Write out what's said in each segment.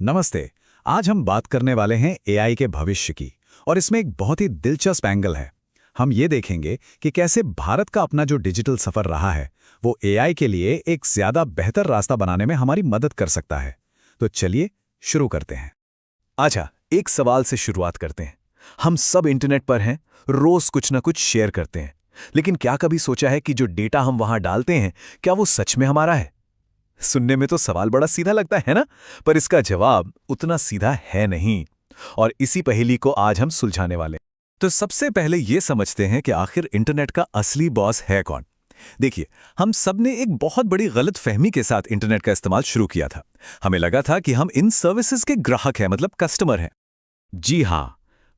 नमस्ते। आज हम बात करने वाले हैं एआई के भविष्य की और इसमें एक बहुत ही दिलचस्प एंगल है। हम ये देखेंगे कि कैसे भारत का अपना जो डिजिटल सफर रहा है वो एआई के लिए एक ज्यादा बेहतर रास्ता बनाने में हमारी मदद कर सकता है। तो चलिए शुरू करते हैं। अच्छा, एक सवाल से शुरुआत करते हैं। हम सब इंटरनेट पर हैं, रोज कुछ ना कुछ शेयर करते हैं, लेकिन क्या कभी सोचा है कि जो डेटा हम वहां डालते हैं, क्या वो सच में हमारा है? सुनने में तो सवाल बड़ा सीधा लगता है ना, पर इसका जवाब उतना सीधा है नहीं। और इसी पहेली को आज हम सुलझाने वाले हैं। तो सबसे पहले ये समझते हैं कि आखिर इंटरनेट का असली बॉस है कौन। देखिए, हम सब ने एक बहुत बड़ी गलत फहमी के साथ इंटरनेट का इस्तेमाल शुरू किया था। हमें लगा था कि हम इन सर्विसेज के ग्राहक हैं, मतलब कस्टमर हैं। जी हाँ,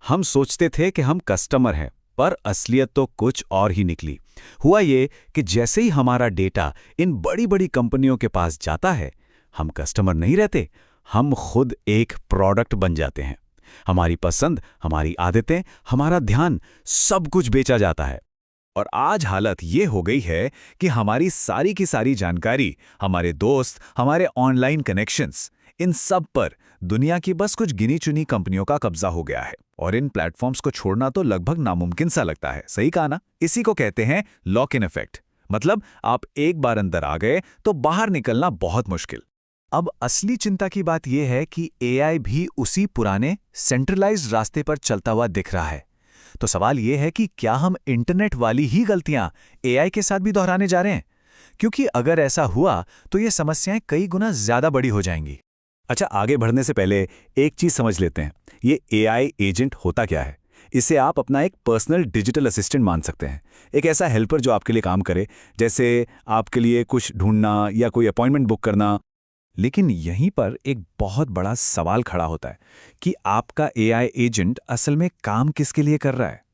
हम सोचते थे कि हम कस्टमर हैं, पर असलियत तो कुछ और ही निकली। हुआ ये कि जैसे ही हमारा डेटा इन बड़ी बड़ी कंपनियों के पास जाता है, हम कस्टमर नहीं रहते, हम खुद एक प्रोडक्ट बन जाते हैं। हमारी पसंद, हमारी आदतें, हमारा ध्यान, सब कुछ बेचा जाता है। और आज हालत ये हो गई है कि हमारी सारी की सारी जानकारी, हमारे दोस्त, हमारे ऑनलाइन कनेक्शंस, इन सब पर दुनिया की बस कुछ गिनी चुनी कंपनियों का कब्जा हो गया है। और इन प्लेटफॉर्म्स को छोड़ना तो लगभग नामुमकिन सा लगता है। सही कहा ना? इसी को कहते हैं लॉक इन इफेक्ट। मतलब आप एक बार अंदर आ गए तो बाहर निकलना बहुत मुश्किल। अब असली चिंता की बात यह है कि एआई भी उसी पुराने सेंट्रलाइज्ड रास्ते पर चलता हुआ दिख रहा है। तो सवाल यह है कि क्या हम इंटरनेट वाली ही गलतियां एआई के साथ भी दोहराने जा रहे हैं? क्योंकि अगर ऐसा हुआ तो ये समस्याएं कई गुना ज्यादा बड़ी हो जाएंगी। अच्छा, आगे बढ़ने से पहले एक चीज समझ लेते हैं। ये एआई एजेंट होता क्या है? इसे आप अपना एक पर्सनल डिजिटल असिस्टेंट मान सकते हैं। एक ऐसा हेल्पर जो आपके लिए काम करे, जैसे आपके लिए कुछ ढूंढना या कोई अपॉइंटमेंट बुक करना। लेकिन यहीं पर एक बहुत बड़ा सवाल खड़ा होता है कि आपका एआई एजेंट असल में काम किसके लिए कर रहा है।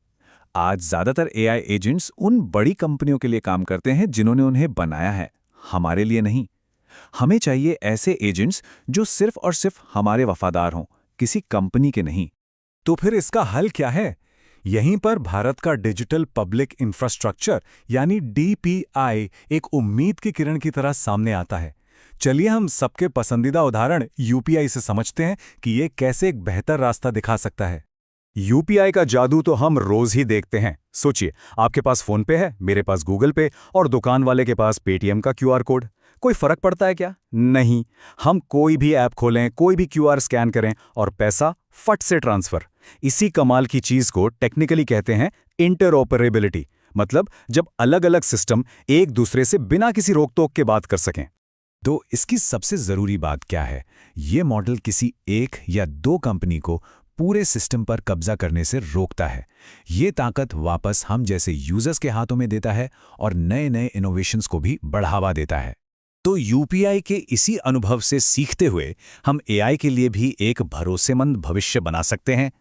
आज ज्यादातर एआई एजेंट्स उन बड़ी कंपनियों के लिए काम करते हैं जिन्होंने उन्हें बनाया है, हमारे लिए नहीं। हमें चाहिए ऐसे एजेंट्स जो सिर्फ और सिर्फ हमारे वफादार हों, किसी कंपनी के नहीं। तो फिर इसका हल क्या है? यहीं पर भारत का डिजिटल पब्लिक इंफ्रास्ट्रक्चर यानी डीपीआई एक उम्मीद की किरण की तरह सामने आता है। चलिए हम सबके पसंदीदा उदाहरण यूपीआई से समझते हैं कि ये कैसे एक बेहतर रास्ता दिखा सकता है। यूपीआई का जादू तो हम रोज ही देखते हैं। सोचिए, आपके पास फोन पे है, मेरे पास गूगल पे और दुकान वाले के पास पेटीएम का क्यूआर कोड। कोई फर्क पड़ता है क्या? नहीं। हम कोई भी ऐप खोलें, कोई भी क्यूआर स्कैन करें और पैसा फट से ट्रांसफर। इसी कमाल की चीज को टेक्निकली कहते हैं इंटरऑपरेबिलिटी। मतलब जब अलग अलग सिस्टम एक दूसरे से बिना किसी रोक-टोक के बात कर सकें। तो इसकी सबसे जरूरी बात क्या है? ये मॉडल किसी एक या दो कंपनी को पूरे सिस्टम पर कब्जा करने से रोकता है। ये ताकत वापस हम जैसे यूजर्स के हाथों में देता है और नए नए इनोवेशंस को भी बढ़ावा देता है। तो यूपीआई के इसी अनुभव से सीखते हुए हम एआई के लिए भी एक भरोसेमंद भविष्य बना सकते हैं।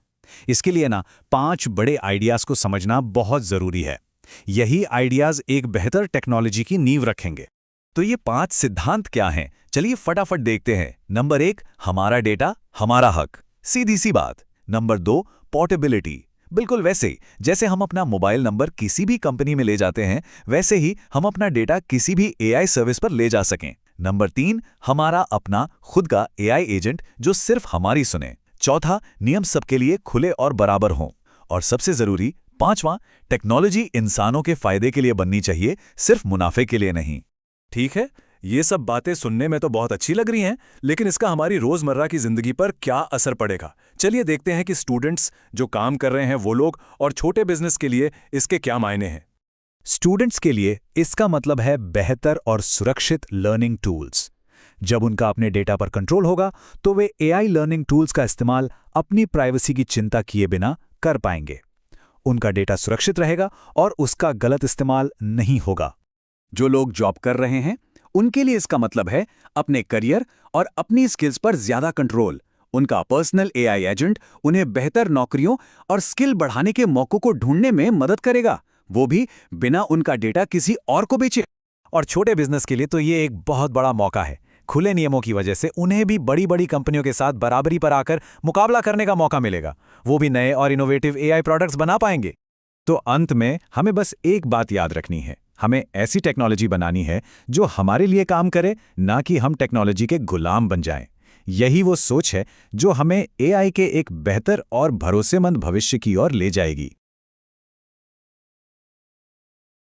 इसके लिए 5 बड़े आइडियाज को समझना बहुत जरूरी है। यही आइडियाज एक बेहतर टेक्नोलॉजी की नींव रखेंगे। तो ये 5 सिद्धांत क्या हैं? चलिए फटाफट देखते हैं। नंबर 1, हमारा डेटा हमारा हक। सीधी सी बात। Number 2, portability. बिल्कुल वैसे ही जैसे हम अपना मोबाइल नंबर किसी भी कंपनी में ले जाते हैं, वैसे ही हम अपना डेटा किसी भी एआई सर्विस पर ले जा सकें। नंबर 3, हमारा अपना खुद का एआई एजेंट जो सिर्फ हमारी सुने। चौथा, नियम सबके लिए खुले और बराबर हों। और सबसे जरूरी 5वां, टेक्नोलॉजी इंसानों के फायदे के लिए बननी चाहिए, सिर्फ मुनाफे के लिए नहीं। ठीक है, ये सब बातें सुनने में तो बहुत अच्छी लग रही हैं, लेकिन इसका हमारी रोजमर्रा की जिंदगी पर क्या असर पड़ेगा? चलिए देखते हैं कि स्टूडेंट्स जो काम कर रहे हैं वो लोग और छोटे बिजनेस के लिए इसके क्या मायने हैं। स्टूडेंट्स के लिए इसका मतलब है बेहतर और सुरक्षित लर्निंग टूल्स। जब उनका अपने डेटा पर कंट्रोल होगा तो वे एआई लर्निंग टूल्स का इस्तेमाल अपनी प्राइवेसी की चिंता किए बिना कर पाएंगे। उनका डेटा सुरक्षित रहेगा और उसका गलत इस्तेमाल नहीं होगा। जो लोग जॉब कर रहे हैं उनके लिए इसका मतलब है अपने करियर और अपनी स्किल्स पर ज्यादा कंट्रोल। उनका पर्सनल एआई एजेंट उन्हें बेहतर नौकरियों और स्किल बढ़ाने के मौकों को ढूंढने में मदद करेगा, वो भी बिना उनका डेटा किसी और को बेचे। और छोटे बिजनेस के लिए तो ये एक बहुत बड़ा मौका है। खुले नियमों की वजह से उन्हें भी बड़ी बड़ी कंपनियों के साथ बराबरी पर आकर मुकाबला करने का मौका मिलेगा। वो भी नए और इनोवेटिव एआई प्रोडक्ट्स बना पाएंगे। तो अंत में हमें बस एक बात याद रखनी है, हमें ऐसी टेक्नोलॉजी बनानी है जो हमारे लिए काम करे, ना कि हम टेक्नोलॉजी के गुलाम बन जाएं। यही वो सोच है जो हमें एआई के एक बेहतर और भरोसेमंद भविष्य की ओर ले जाएगी।